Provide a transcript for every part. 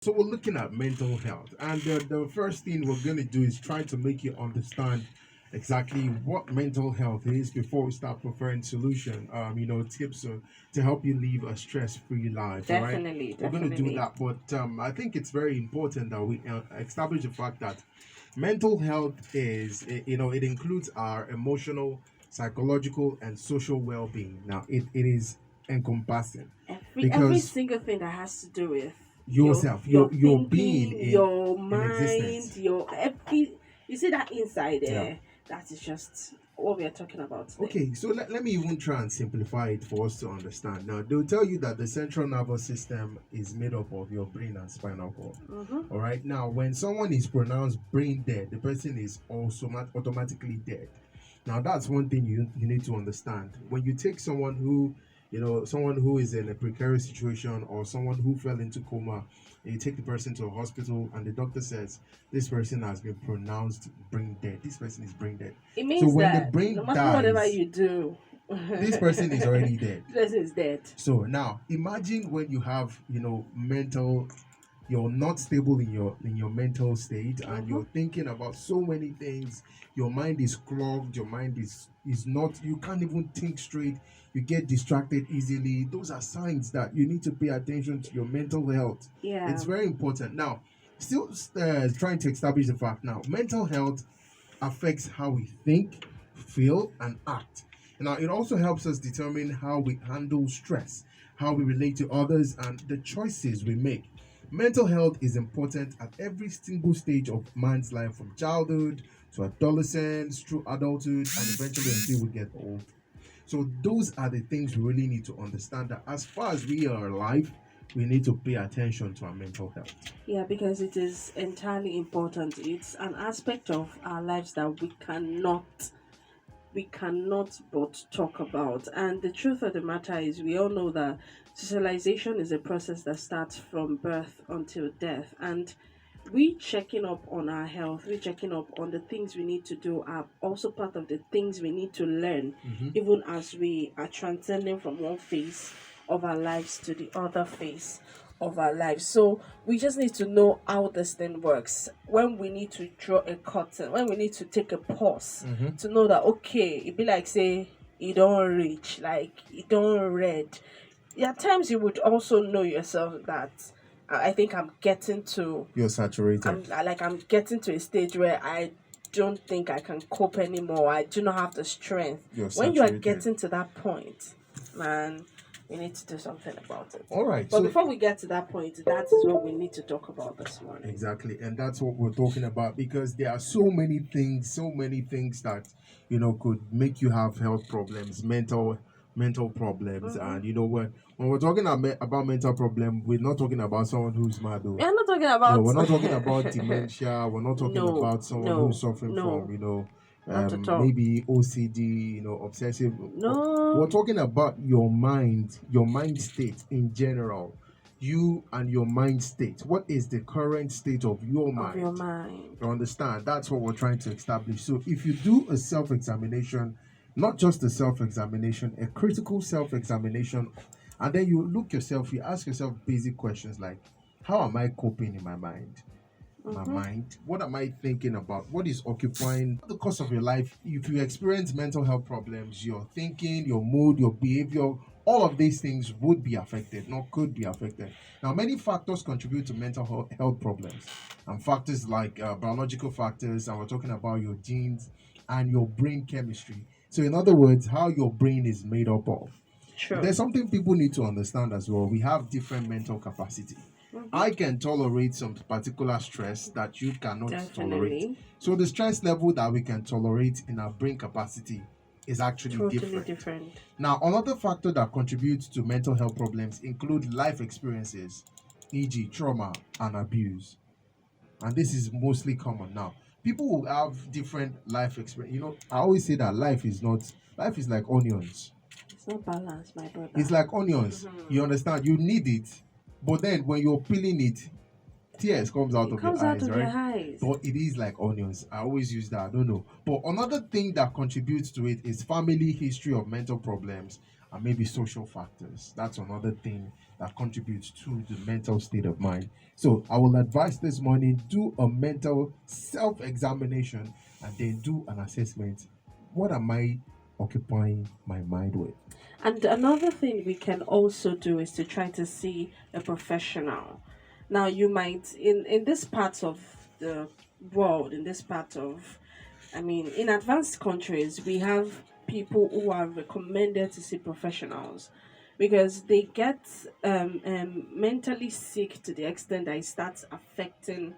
So we're looking at mental health, and the first thing we're going to do is try to make you understand exactly what mental health is before we start preferring solution. Tips to help you live a stress-free life. All right, Definitely, we're going to do definitely. that, but I think it's very important that we establish the fact that mental health is, it includes our emotional, psychological, and social well-being. Now, it is encompassing Every because single thing that has to do with yourself, your being thinking, your in mind, existence. your every you see that inside Yeah. there, that is just what we are talking about today. Okay, so let me even try and simplify it for us to understand. Now, they'll tell you that the central nervous system is made up of your brain and spinal cord. Mm-hmm. All right, now when someone is pronounced brain dead, the person is also automatically dead. Now, that's one thing you need to understand. When you take someone who, someone who is in a precarious situation or someone who fell into coma, and you take the person to a hospital and the doctor says this person has been pronounced brain dead. This person is brain dead. It So means when the that no brain matter whatever dies, you do, this person is already dead. this person is dead. So now imagine when you have, mental, you're not stable in your mental state and Mm-hmm. you're thinking about so many things. Your mind is clogged, your mind is not, you can't even think straight, you get distracted easily. Those are signs that you need to pay attention to your mental health. Yeah. It's very important. Now, still trying to establish the fact, now mental health affects how we think, feel, and act. Now, it also helps us determine how we handle stress, how we relate to others, and the choices we make. Mental health is important at every single stage of man's life, from childhood to adolescence, through adulthood, and eventually until we get old. So, those are the things we really need to understand, that as far as we are alive, we need to pay attention to our mental health. Yeah, because it is entirely important. It's an aspect of our lives that we cannot but talk about. And the truth of the matter is, we all know that socialization is a process that starts from birth until death. And we checking up on our health, we checking up on the things we need to do are also part of the things we need to learn, Mm-hmm. even as we are transcending from one phase of our lives to the other phase of our lives. So we just need to know how this thing works. When we need to draw a curtain, when we need to take a pause, Mm-hmm. to know that okay, it be like say you don't reach, like you don't read. There are times you would also know yourself that I think I'm getting to You're saturated. I'm getting to a stage where I don't think I can cope anymore. I do not have the strength. You're When you are saturated. getting to that point, man, we need to do something about it. All right. But So before we get to that point, that is what we need to talk about this morning. exactly, and that's what we're talking about, because there are so many things that could make you have health problems, mental problems. Mm-hmm. And when we're talking about mental problem, we're not talking about someone who's mad. We are not talking No, about. we're not talking about dementia. We're not talking No, about someone who's no, suffering no, from, not at all. maybe OCD, obsessive. We're No, talking about your mind state in general. You and your mind state. What is the current state of your of your mind? mind. You understand? That's what we're trying to establish. So if you do a self examination, not just a self examination, a critical self examination, and then you look yourself, you ask yourself basic questions like, how am I coping in my mind? Mm-hmm. What am I thinking about? What is occupying the course of your life? If you experience mental health problems, your thinking, your mood, your behavior, all of these things would be affected, not could be affected. Now, many factors contribute to mental health problems, and factors like biological factors, and we're talking about your genes and your brain chemistry. So, in other words, how your brain is made up of. True. There's something people need to understand as well. We have different mental capacity. Mm-hmm. I can tolerate some particular stress that you cannot tolerate. Definitely. So the stress level that we can tolerate in our brain capacity is actually Totally different. different. Now, another factor that contributes to mental health problems include life experiences, e.g., trauma and abuse. And this is mostly common now. People will have different life experience. I always say that life is like onions. It's not balanced, my brother. It's like onions. Mm-hmm. You understand? You need it. But then when you're peeling it, tears comes out It of your comes out eyes, of your right? eyes. But it is like onions. I always use that. I don't know. But another thing that contributes to it is family history of mental problems and maybe social factors. That's another thing that contributes to the mental state of mind. So I will advise this morning, do a mental self-examination and then do an assessment. What am I occupying my mind with? And another thing we can also do is to try to see a professional. Now, you might, in this part of the world, in this part of, I mean, in advanced countries, we have people who are recommended to see professionals because they get mentally sick to the extent that it starts affecting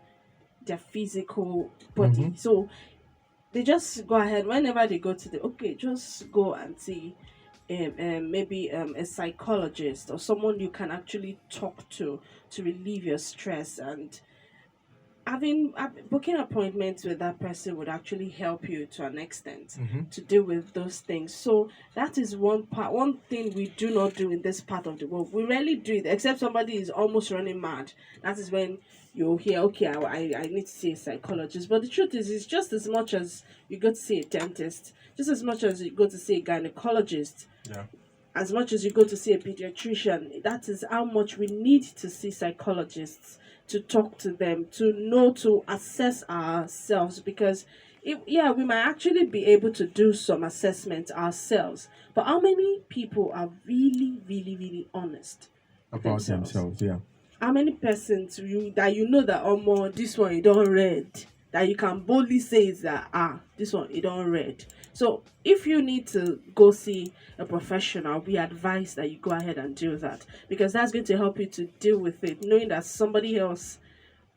their physical body. Mm-hmm. So they just go ahead whenever they go to the okay, just go and see maybe a psychologist or someone you can actually talk to relieve your stress, and booking appointments with that person would actually help you to an extent Mm-hmm. to deal with those things. So that is one thing we do not do in this part of the world. We rarely do it except somebody is almost running mad. That is when you'll hear, okay, I need to see a psychologist. But the truth is, it's just as much as you go to see a dentist, just as much as you go to see a gynecologist, Yeah. as much as you go to see a pediatrician. That is how much we need to see psychologists, to talk to them, to know, to assess ourselves. Because yeah, we might actually be able to do some assessment ourselves, but how many people are really, really, really honest with About themselves? themselves, yeah. How many persons you know that, oh more this one you don't read, that you can boldly say is that this one you don't read. So if you need to go see a professional, we advise that you go ahead and do that, because that's going to help you to deal with it, knowing that somebody else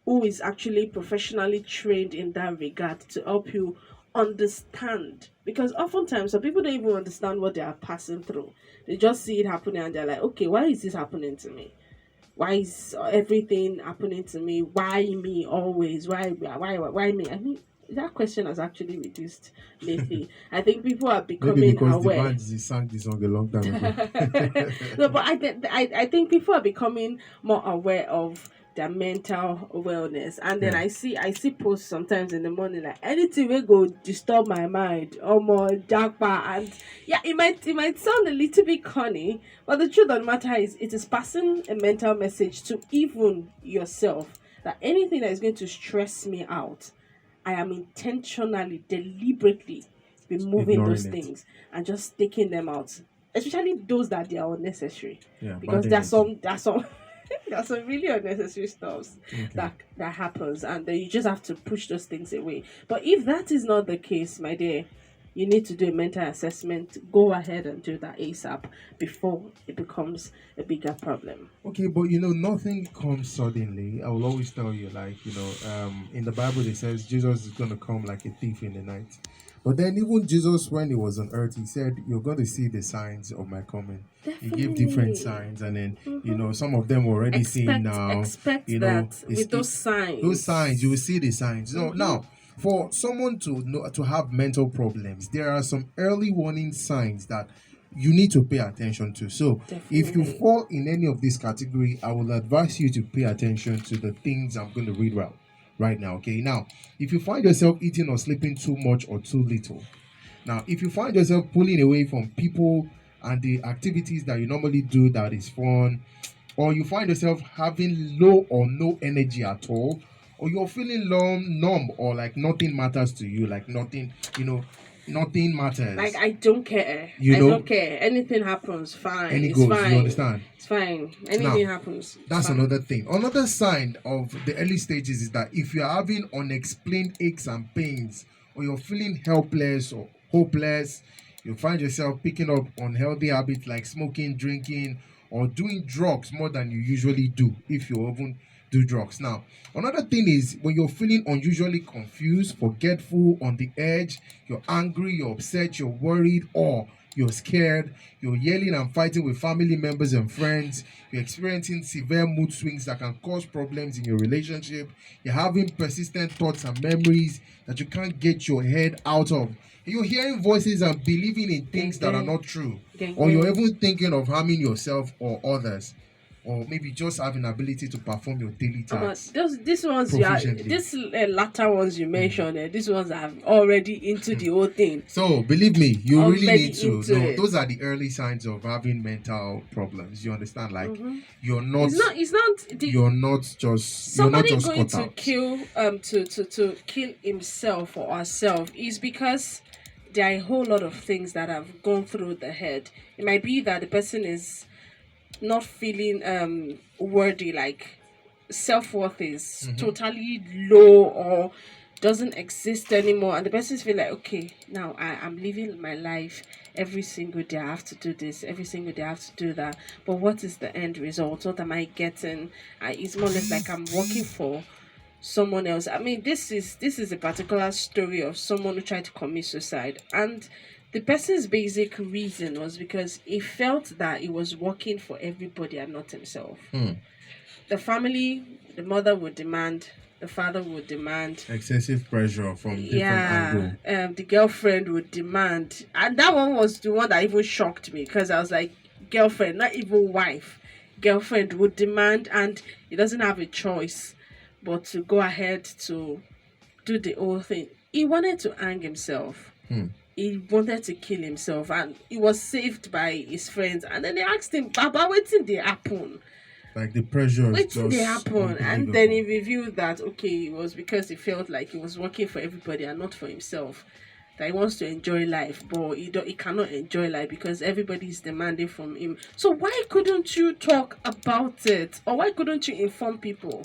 who is actually professionally trained in that regard to help you understand. Because oftentimes some people don't even understand what they are passing through. They just see it happening and they're like, okay, why is this happening to me? Why is everything happening to me? Why me always? Why me? I mean, that question has actually reduced lately. I think people are Maybe becoming because the aware. band sang the song a long time ago. No, but I think people are becoming more aware of their mental wellness, and then Yeah. I see posts sometimes in the morning like anything will go disturb my mind or more jackpot. And yeah, it might sound a little bit corny, but the truth of the matter is it is passing a mental message to even yourself that anything that is going to stress me out, I am intentionally, deliberately removing those Ignoring it. things and just taking them out, especially those that they are unnecessary. Yeah. Because Bad there's some there's some really unnecessary stuff Okay. that happens, and then you just have to push those things away. But if that is not the case, my dear, you need to do a mental assessment. Go ahead and do that ASAP before it becomes a bigger problem. Okay, but nothing comes suddenly. I will always tell you, like, in the Bible it says Jesus is gonna come like a thief in the night. But then even Jesus, when he was on earth, he said, "You're going to see the signs of my coming." He gave different Definitely. signs, and then Mhm. some of them we're already seeing now. Expect You know, that it's with those those signs. You will signs. see the signs. So Mm-hmm. now, for someone to have mental problems, there are some early warning signs that you need to pay attention to. So if you Definitely. fall in any of this category, I will advise you to pay attention to the things I'm going to read right now. Okay, now if you find yourself eating or sleeping too much or too little, now if you find yourself pulling away from people and the activities that you normally do that is fun, or you find yourself having low or no energy at all, or you're feeling numb, or like nothing matters to you, like nothing Like matters, I don't care. you I know, don't care. Anything happens, fine. any It's goes, you fine. understand? It's fine. Now, Anything happens, it's that's fine. another thing. Another sign of the early stages is that if you're having unexplained aches and pains, or you're feeling helpless or hopeless, you find yourself picking up unhealthy habits like smoking, drinking, or doing drugs more than you usually do, if you even do drugs. Now, another thing is when you're feeling unusually confused, forgetful, on the edge, you're angry, you're upset, you're worried, or you're scared, you're yelling and fighting with family members and friends, you're experiencing severe mood swings that can cause problems in your relationship, you're having persistent thoughts and memories that you can't get your head out of, you're hearing voices and believing in Gang things that are gang. not true, Gang or you're gang. even thinking of harming yourself or others. or maybe just having ability to perform your daily tasks This ones proficiently. this latter ones you mentioned, these ones are already into the whole thing. So believe me, you really Already need to into know it. those are the early signs of having mental problems. You understand? Like Mhm. you're not It's not the you're not just somebody going caught to out. kill to kill himself or herself is because there are a whole lot of things that have gone through the head. It might be that the person is not feeling worthy, like self-worth is totally low or doesn't exist anymore, and the person's feel like, okay, now I'm living my life. Every single day I have to do this, every single day I have to do that, but what is the end result? What am I getting? It's more or less like I'm working for someone else. I mean, this is a particular story of someone who tried to commit suicide, and the person's basic reason was because he felt that he was working for everybody and not himself. The family, the mother would demand, the father would demand, Excessive pressure from different yeah, angle. the girlfriend would demand, and that one was the one that even shocked me because I was like, girlfriend, not even wife, girlfriend would demand, and he doesn't have a choice but to go ahead to do the whole thing. He wanted to hang himself. He wanted to kill himself, and he was saved by his friends. And then they asked him, Baba, what did they happen? Like the pressure is What did they just happen? And then he unbelievable. revealed that, okay, it was because he felt like he was working for everybody and not for himself. That he wants to enjoy life, but he cannot enjoy life because everybody is demanding from him. So why couldn't you talk about it? Or why couldn't you inform people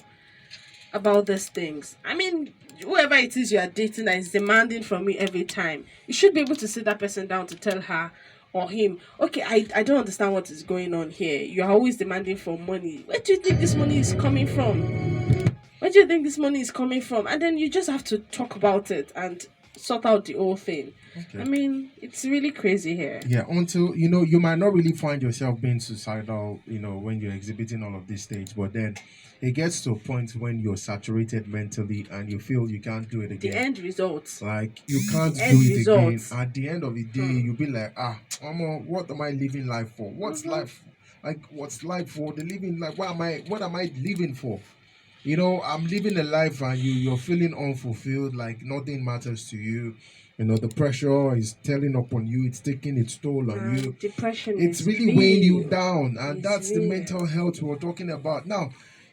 about these things? I mean, whoever it is you are dating that is demanding from you every time, you should be able to sit that person down to tell her or him, okay, I don't understand what is going on here. You are always demanding for money. Where do you think this money is coming from? Where do you think this money is coming from? And then you just have to talk about it and sort out the whole thing. I Okay. mean, it's really crazy here. Yeah, until you might not really find yourself being suicidal, when you're exhibiting all of this stage, but then it gets to a point when you're saturated mentally and you feel you can't do it The again. end results. Like you can't The do end it again. results. At the end of the day, you'll be like, what am I living life for? What's life? Like what's life for? The living life. What am I living for? I'm living a life and you're feeling unfulfilled, like nothing matters to you. The pressure is telling upon you, it's taking its toll on you. Depression It's is really weighing you real. down, and It's that's the mental real. health we're talking about. Now,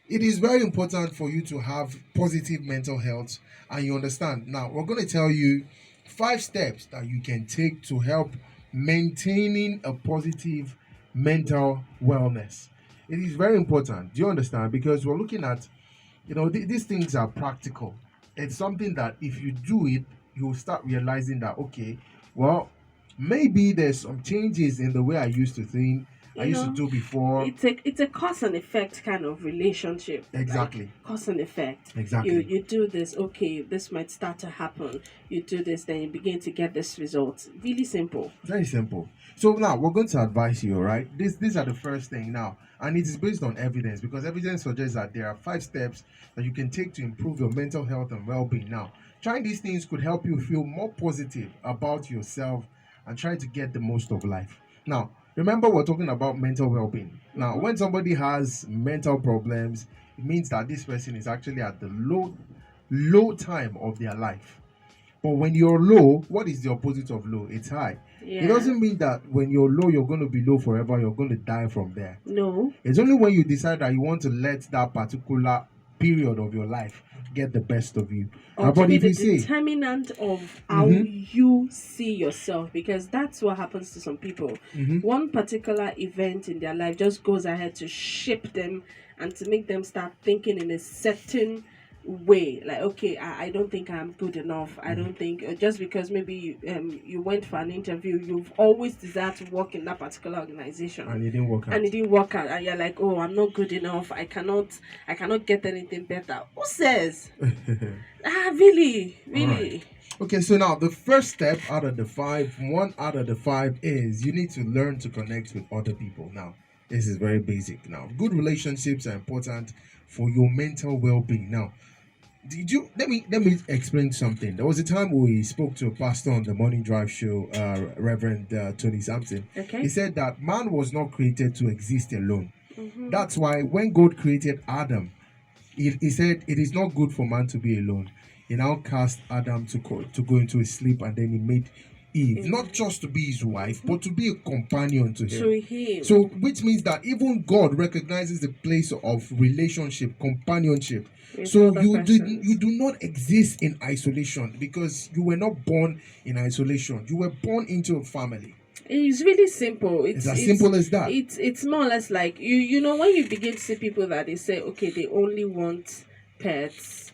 it is very important for you to have positive mental health, and you understand. Now, we're going to tell you 5 steps that you can take to help maintaining a positive mental wellness. It is very important. Do you understand? Because we're looking at these things are practical. It's something that if you do it, you'll start realizing that, okay, well, maybe there's some changes in the way I used to think, I You used to know, do before. it's a cause and effect kind of relationship. Like Exactly. cause and effect. You Exactly. you do this, okay, this might start to happen. You do this, then you begin to get this result. Really simple. Very simple. So now we're going to advise you, all right? These are the first thing now, and it is based on evidence because evidence suggests that there are 5 steps that you can take to improve your mental health and well-being. Now, trying these things could help you feel more positive about yourself and try to get the most of life. Now, remember we're talking about mental well-being. Now, when somebody has mental problems, it means that this person is actually at the low time of their life. But when you're low, what is the opposite of low? It's high. It Yeah. doesn't mean that when you're low, you're going to be low forever. You're going to die from there. No. It's only when you decide that you want to let that particular period of your life get the best of you. Or to But be if the you say, determinant of how you see yourself, because that's what happens to some people. One particular event in their life just goes ahead to shape them and to make them start thinking in a certain way, like, okay, I don't think I'm good enough. I don't think just because maybe you went for an interview, you've always desired to work in that particular organization and it didn't work out. and it didn't work out, and you're like, oh, I'm not good enough. I cannot get anything better. Who says? Really, really. Okay, so now the first step out of the 5, one out of the 5 is you need to learn to connect with other people. Now, this is very basic. Now, good relationships are important for your mental well-being. Now, let me explain something. There was a time we spoke to a pastor on the morning drive show, Reverend Tony Sampson. Okay. He said that man was not created to exist alone. Mm-hmm. That's why when God created Adam, he said it is not good for man to be alone. He now cast Adam to go into his sleep, and then he made Eve, not Mm. just to be his wife, Mm-hmm. but to be a companion to To him. him. So, which means that even God recognizes the place of relationship, companionship. With So other you persons. do not exist in isolation, because you were not born in isolation. You were born into a family. It's really simple. It's as simple as that. It's more or less like you know when you begin to see people that they say okay they only want pets,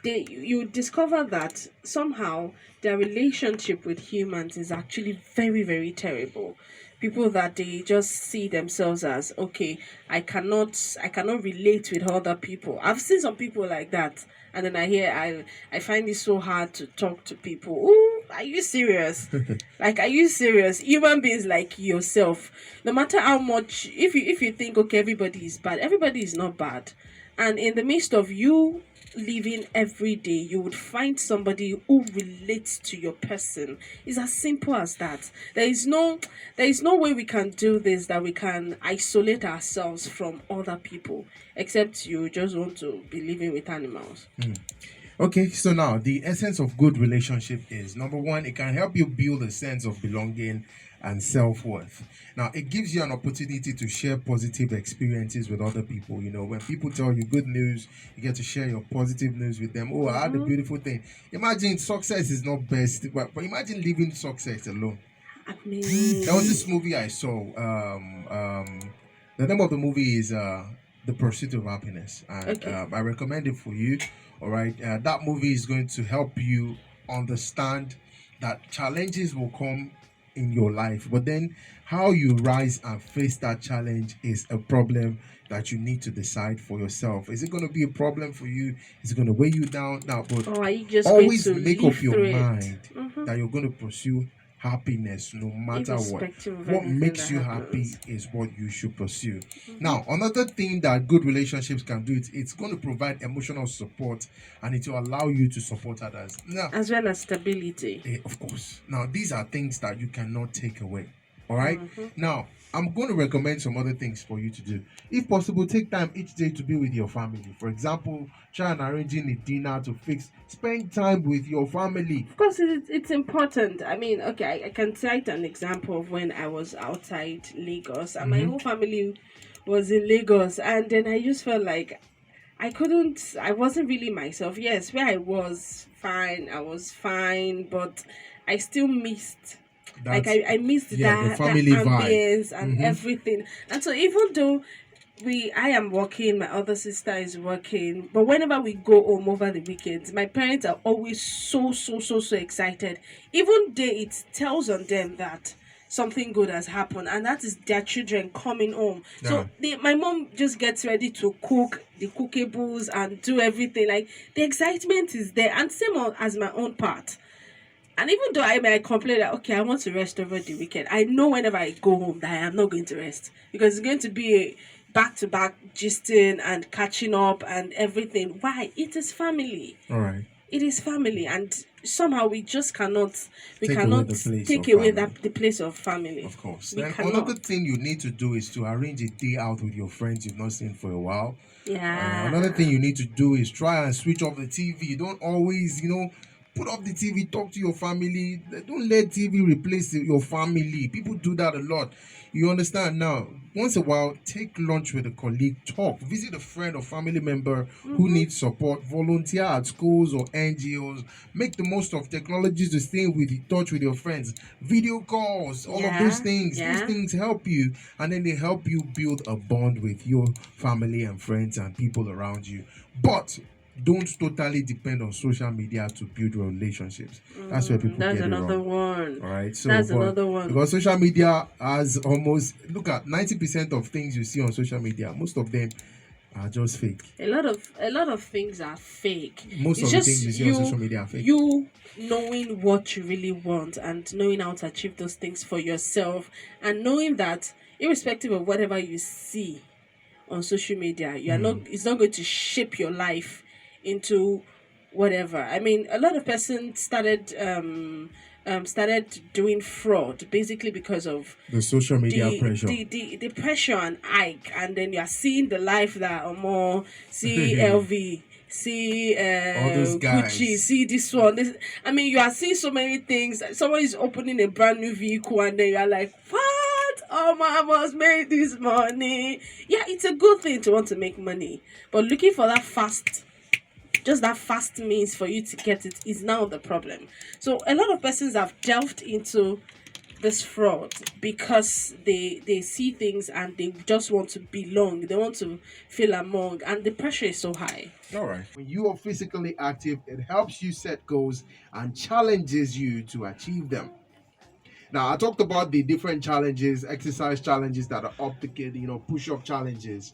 they you discover that somehow their relationship with humans is actually very very terrible. People that they just see themselves as okay, I cannot relate with other people. I've seen some people like that, and then I find it so hard to talk to people. Ooh, are you serious? Like, are you serious? Human beings like yourself, no matter how much, if you think okay everybody is bad, everybody is not bad, and in the midst of you living every day, you would find somebody who relates to your person. It's as simple as that. There is no way we can do this, that we can isolate ourselves from other people, except you just want to be living with animals. Okay, so now the essence of good relationship is number one, it can help you build a sense of belonging and self worth. Now, it gives you an opportunity to share positive experiences with other people. You know, when people tell you good news, you get to share your positive news with them. Oh, I had a Mm-hmm. beautiful thing. Imagine success is not best, but imagine living success alone. I There was mean, this movie I saw. The name of the movie is The Pursuit of Happiness, and okay. I recommend it for you. All right, that movie is going to help you understand that challenges will come in your life, but then how you rise and face that challenge is a problem that you need to decide for yourself. Is it going to be a problem for you? Is it going to weigh you down? Now, but Or are you just going always to make live up your through it? mind that you're going to pursue happiness no matter what. Irrespective of What anything makes that you happy happens. is what you should pursue. Mm-hmm. Now, another thing that good relationships can do, it's going to provide emotional support, and it will allow you to support others. Now, As well as stability. of course. Now, these are things that you cannot take away. All right. Mm-hmm. Now, I'm going to recommend some other things for you to do. If possible, take time each day to be with your family. For example, try and arranging a dinner to fix. Spend time with your family. Of course, it's important. I mean, okay, I can cite an example of when I was outside Lagos and my Mm-hmm. whole family was in Lagos, and then I just felt like I wasn't really myself. Yes, where I was fine, but I still missed. Like That's I missed yeah, the that family vibe. ambience and Mm-hmm. everything. And so even though I am working, my other sister is working, but whenever we go home over the weekends, my parents are always so excited. Even they it tells on them that something good has happened, and that is their children coming home. Yeah. So my mom just gets ready to cook the cookables and do everything. Like the excitement is there, and same as my own part. And even though I may complain that okay, I want to rest over the weekend, I know whenever I go home that I am not going to rest because it's going to be a back to back gisting and catching up and everything. Why? It is family. All right. It is family, and somehow we Take away cannot the place take of away family. that the place of family. Of course. We Then another cannot. thing you need to do is to arrange a day out with your friends you've not seen for a while. Another thing Yeah. you need to do is try and switch off the TV. Don't always, put off the TV, talk to your family. Don't let TV replace your family. People do that a lot. You understand now? Once a while, take lunch with a colleague, talk, visit a friend or family member who Mm-hmm. needs support, volunteer at schools or NGOs, make the most of technologies to stay in touch with your friends, video calls, all of those Yeah. things. Those Yeah. things help you, and then they help you build a bond with your family and friends and people around you. But don't totally depend on social media to build relationships. That's where people That's get it another wrong. one. All right. So, That's but another one. because social media has almost look at 90% of things you see on social media, most of them are just fake. A lot of things are fake. Most It's of the things just you see on social media are fake. you knowing what you really want and knowing how to achieve those things for yourself, and knowing that irrespective of whatever you see on social media, you are not it's not going to shape your life into whatever. I mean, a lot of persons started started doing fraud basically because of The social media the pressure. the pressure and Ike, and then you are seeing the life that more see LV, see All those Gucci, guys. see this one. This, I mean, you are seeing so many things. Someone is opening a brand new vehicle, and then you are like, what? Oh my, I must make this money. Yeah, it's a good thing to want to make money, but looking for that fast, just that fast means for you to get it is now the problem. So a lot of persons have delved into this fraud because they see things and they just want to belong, they want to feel among, and the pressure is so high. All right. When you are physically active, it helps you set goals and challenges you to achieve them. Now, I talked about the different challenges, exercise challenges that are up to get, push-up challenges.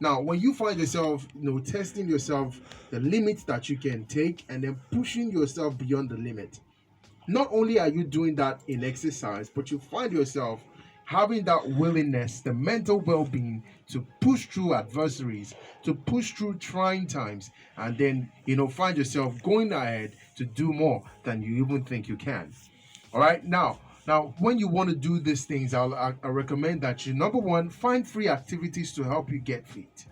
Now, when you find yourself, testing yourself, the limits that you can take, and then pushing yourself beyond the limit, not only are you doing that in exercise, but you find yourself having that willingness, the mental well-being to push through adversaries, to push through trying times, and then find yourself going ahead to do more than you even think you can. All right, now when you want to do these things, I recommend that you, number one, find free activities to help you get fit.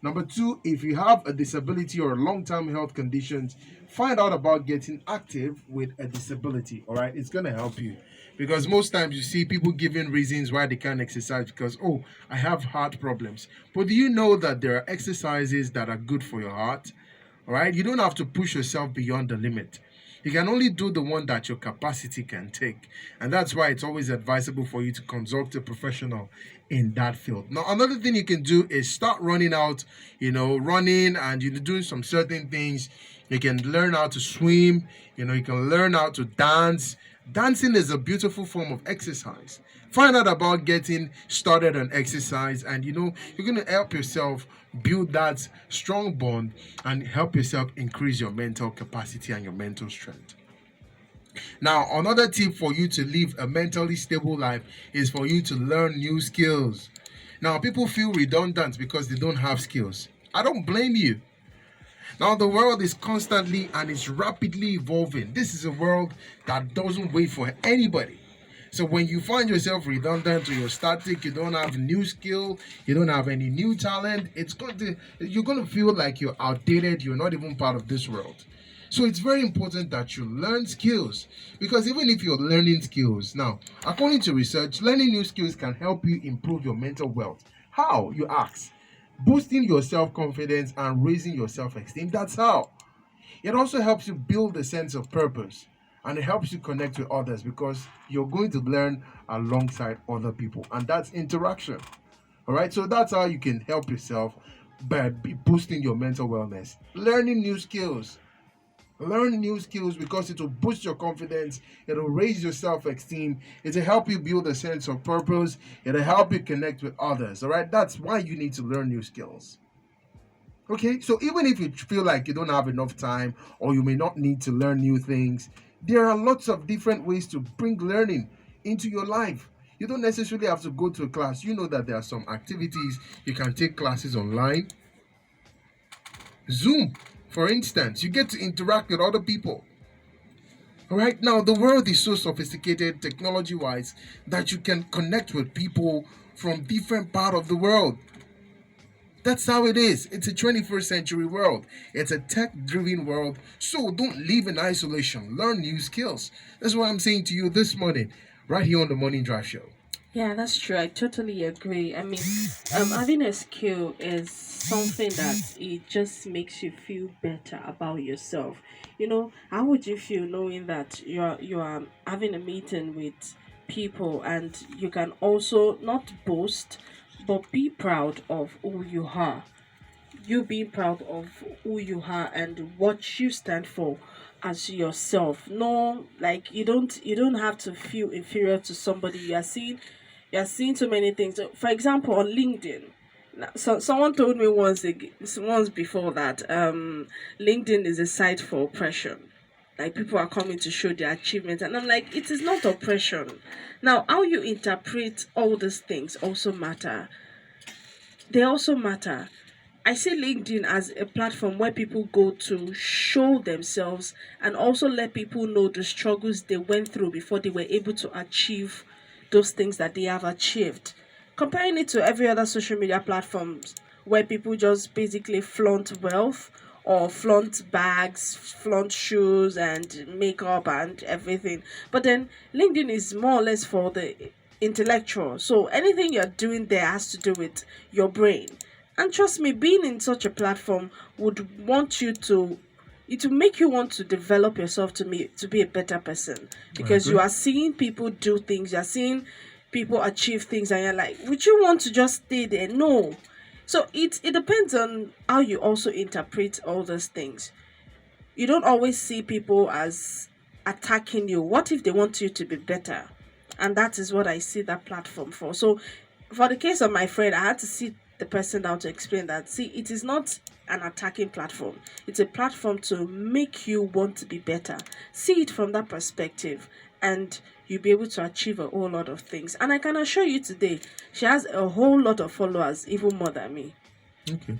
Number two, if you have a disability or long-term health conditions, find out about getting active with a disability. All right, it's going to help you, because most times you see people giving reasons why they can't exercise because, oh, I have heart problems. But do you know that there are exercises that are good for your heart? All right, you don't have to push yourself beyond the limit. You can only do the one that your capacity can take. And that's why it's always advisable for you to consult a professional in that field. Now, another thing you can do is start running out, running, and you're doing some certain things. You can learn how to swim, you can learn how to dance. Dancing is a beautiful form of exercise. Find out about getting started on exercise, and you're going to help yourself build that strong bond and help yourself increase your mental capacity and your mental strength. Now, another tip for you to live a mentally stable life is for you to learn new skills. Now, people feel redundant because they don't have skills. I don't blame you. Now, the world is constantly and is rapidly evolving. This is a world that doesn't wait for anybody. So when you find yourself redundant or you're static, you don't have new skill, you don't have any new talent, you're going to feel like you're outdated, you're not even part of this world. So it's very important that you learn skills, because even if you're learning skills, now, according to research, learning new skills can help you improve your mental wealth. How, you ask? Boosting your self-confidence and raising your self-esteem. That's how. It also helps you build a sense of purpose, and it helps you connect with others because you're going to learn alongside other people, and that's interaction. All right, so that's how you can help yourself by boosting your mental wellness. Learning new skills. Learn new skills because it will boost your confidence, it will raise your self-esteem, it will help you build a sense of purpose, it will help you connect with others. All right, that's why you need to learn new skills. Okay, so even if you feel like you don't have enough time or you may not need to learn new things, there are lots of different ways to bring learning into your life. You don't necessarily have to go to a class. You know that there are some activities you can take classes online. Zoom, for instance, you get to interact with other people. All right, now the world is so sophisticated technology wise that you can connect with people from different part of the world. That's how it is. It's a 21st century world. It's a tech-driven world. So don't live in isolation. Learn new skills. That's what I'm saying to you this morning, right here on the Morning Drive Show. Yeah, that's true. I totally agree. I mean, having a skill is something that it just makes you feel better about yourself. How would you feel knowing that you are having a meeting with people, and you can also not boast but be proud of who you are. You being proud of who you are and what you stand for as yourself. No, like you don't have to feel inferior to somebody. You are seeing so many things. So, for example, on LinkedIn. So someone told me once before that LinkedIn is a site for oppression. Like people are coming to show their achievements, and I'm like, it is not oppression. Now, how you interpret all these things also matter. They also matter. I see LinkedIn as a platform where people go to show themselves and also let people know the struggles they went through before they were able to achieve those things that they have achieved. Comparing it to every other social media platforms where people just basically flaunt wealth or flaunt bags, flaunt shoes and makeup and everything. But then LinkedIn is more or less for the intellectual. So anything you're doing there has to do with your brain. And trust me, being in such a platform would want you to it will make you want to develop yourself to be a better person I because you agree. are seeing people do things, you're seeing people achieve things, and you're like, would you want to just stay there? No. So it depends on how you also interpret all those things. You don't always see people as attacking you. What if they want you to be better? And that is what I see that platform for. So, for the case of my friend, I had to sit the person down to explain that. See, it is not an attacking platform, it's a platform to make you want to be better. See it from that perspective, and you'll be able to achieve a whole lot of things. And I can assure you today, she has a whole lot of followers, even more than me. Okay.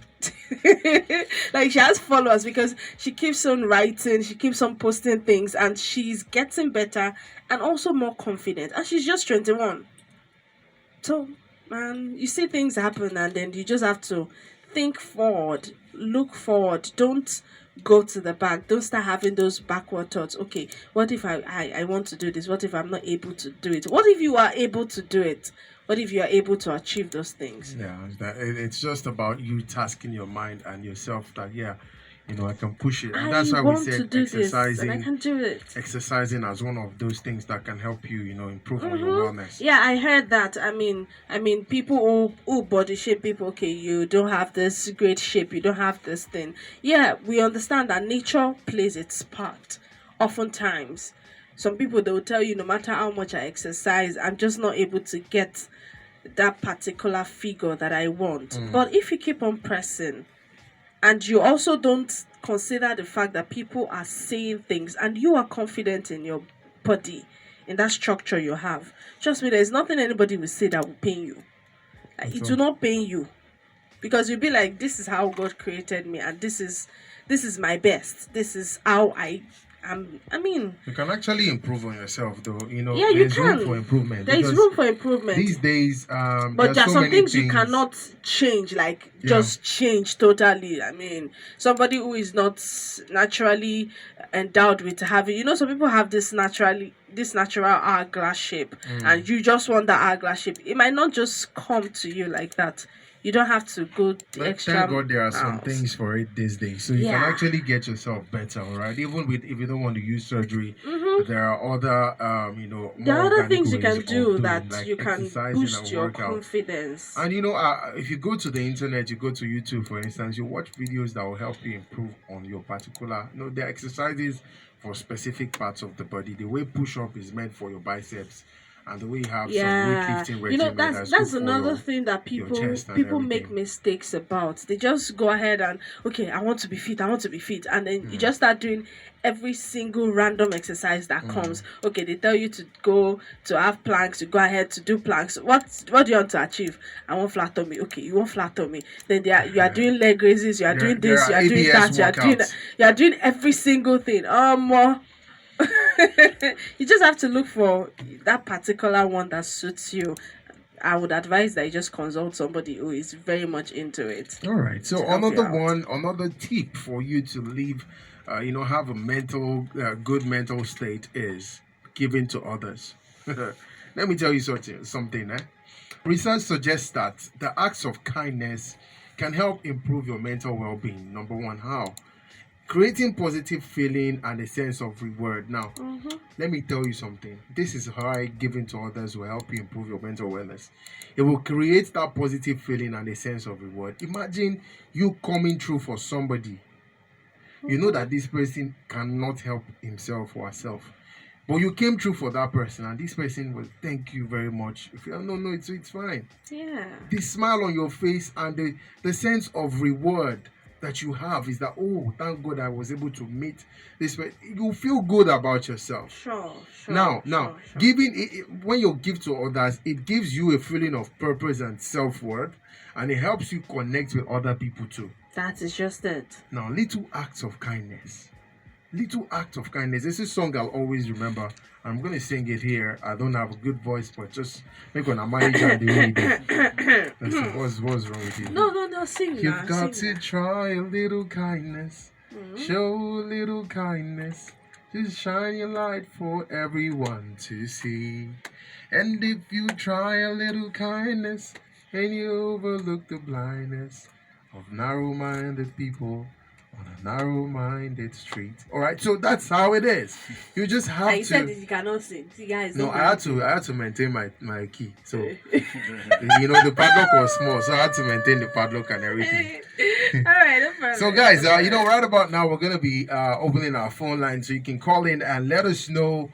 Like she has followers because she keeps on writing, she keeps on posting things, and she's getting better and also more confident. And she's just 21. So, man, you see things happen, and then you just have to think forward, look forward. Don't go to the back. Don't start having those backward thoughts. Okay, what if I want to do this? What if I'm not able to do it? What if you are able to do it? What if you are able to achieve those things? Yeah, it's just about you tasking your mind and yourself that, yeah, I can push it, and I that's why we want to said do this and I can do it. exercising as one of those things that can help you, improve on your Mm-hmm. wellness. Yeah, I heard that. I mean, people who body shape people. Okay, you don't have this great shape. You don't have this thing. Yeah, we understand that nature plays its part. Oftentimes, some people they will tell you, no matter how much I exercise, I'm just not able to get that particular figure that I want. But if you keep on pressing, and you also don't consider the fact that people are saying things and you are confident in your body, in that structure you have, trust me, there's nothing anybody will say that will pain you. Like, That's it all. will not pain you because you'll be like, this is how God created me, and this is my best, this is how I am. I mean, You can actually improve on yourself, though. yeah, you There's room for can. improvement There is because room for improvement. these days, there But are there are so some many things you things. cannot change, like Yeah, just change totally. I mean, somebody who is not naturally endowed with having, some people have this natural hourglass shape, and you just want that hourglass shape. It might not just come to you like that. You don't have to go the but thank extra God there are some miles. things for it these days, so you can Yeah. actually get yourself better. All right, even with if you don't want to use surgery, Mm-hmm. there are other There more are other organic things you ways can of do doing, that like you can exercising boost and your workout. confidence. And if you go to the internet, you go to YouTube, for instance, you watch videos that will help you improve on your particular. There are exercises for specific parts of the body. The way push up is meant for your biceps, and the way you have some Yeah, weightlifting regimen that's that's good that's for another your thing that your people chest and people make everything. mistakes about. They just go ahead and, okay, I want to be fit, I want to be fit, and then you Mm, just start doing every single random exercise that mm. comes. Okay, they tell you to go to have planks, you go ahead to do planks. What do you want to achieve? I want flat tummy. Okay, you want flat tummy. Then you are doing leg raises, you are There doing there this, are you are doing ADS that, you are doing that, workouts. you are doing every single thing. You just have to look for that particular one that suits you. I would advise that you just consult somebody who is very much into it All right. to So help you out. another tip for you to live, have a good mental state is giving to others. Let me tell you something. Research suggests that the acts of kindness can help improve your mental well-being. Number one, how? Creating positive feeling and a sense of reward. Now, Mm-hmm. let me tell you something. This is how giving to others will help you improve your mental wellness. It will create that positive feeling and a sense of reward. Imagine you coming through for somebody. You know Mm-hmm. that this person cannot help himself or herself. But you came through for that person, and this person will thank you very much. If you no, no, it's fine. Yeah. The smile on your face and the sense of reward that you have is that, oh, thank God I was able to meet this way. You feel good about yourself. Sure. Now, Sure. giving when you give to others, it gives you a feeling of purpose and self-worth, and it helps you connect with other people too. That is just it. Now, little acts of kindness. Little acts of kindness. This is a song I'll always remember. I'm going to sing it here. I don't have a good voice, but just make on a manage and the way it is. What's wrong with you? No, sing. You've got to try a little kindness. Show a little kindness. Just shine your light for everyone to see. And if you try a little kindness and you overlook the blindness of narrow-minded people on a narrow-minded street. All right, so that's how it is. You just have I to. said this, you cannot sing. See, guys, No, I had to maintain my key. So the padlock was small, so I had to maintain the padlock and everything. All right, no problem. So guys, right about now we're gonna be opening our phone line so you can call in and let us know